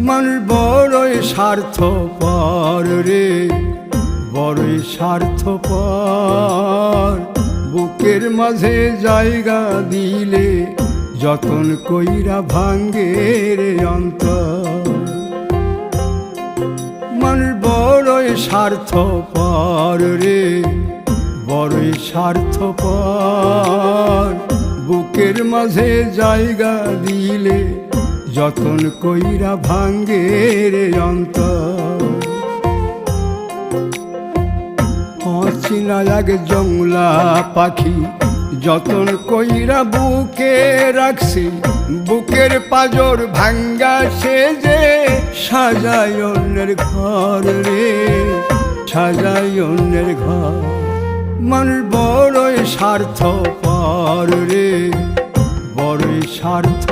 মানুষ বড়ই স্বার্থপর রে, বড়ই স্বার্থপর। বুকের মাঝে জায়গা দিলে যতন কইরা ভাঙ্গে রে অন্তর। মানুষ বড়ই স্বার্থপর রে, বড়ই স্বার্থপর। বুকের মাঝে জায়গা দিলে যতন কইরা ভাঙ্গে রে অন্তর। অচিনা এক জংলা পাখি যতন কইরা বুকে রাখছি, বুকের পাজর ভাঙ্গা সে যে সাজায় অন্যের ঘর রে, সাজায় অন্যের ঘর। মানুষ বড়ই স্বার্থপর রে, বড়ই স্বার্থ